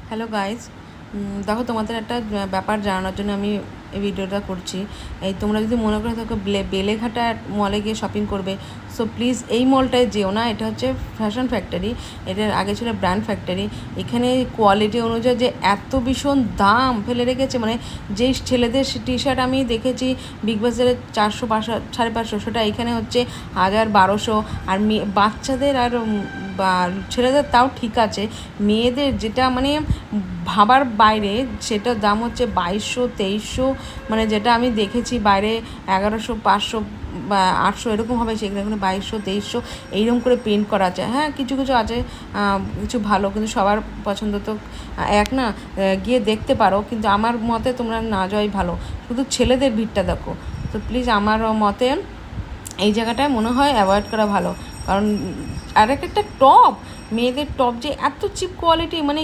Hello guys, দেখো তোমাদের একটা ব্যাপার জানানোর জন্য আমি এই ভিডিওটা করছি। এই তোমরা যদি মনে করে থাকো বেলেঘাটা মলে গিয়ে শপিং করবে, সো প্লিজ এই মলটায় যেও না। এটা হচ্ছে ফ্যাশন ফ্যাক্টরি, এটার আগে ছিল ব্র্যান্ড ফ্যাক্টরি। এখানে কোয়ালিটি অনুযায়ী যে এত ভীষণ দাম ফেলে রেখেছে, মানে যেই ছেলেদের টি শার্ট আমি দেখেছি বিগ বাজারে 400 500 550, সেটা এখানে হচ্ছে 1000 1200। আর বাচ্চাদের আর বা ছেলেদের তাও ঠিক আছে, মেয়েদের যেটা মানে ভাবার বাইরে, সেটার দাম হচ্ছে 2200 2300। মানে যেটা আমি দেখেছি বাইরে 1100 500 বা 800 এরকম হবে, সেখানে এখানে 2200 2300 এইরকম করে প্রিন্ট করা আছে। হ্যাঁ, কিছু কিছু আছে কিছু ভালো, কিন্তু সবার পছন্দ তো এক না। গিয়ে দেখতে পারো, কিন্তু আমার মতে তোমরা না যাওয়াই ভালো। শুধু ছেলেদের ভিড়টা দেখো। তো প্লিজ আমার মতে এই জায়গাটায় মনে হয় অ্যাভয়েড করা ভালো। কারণ আর একটা টপ, মেয়েদের টপ যে এত চিপ কোয়ালিটি, মানে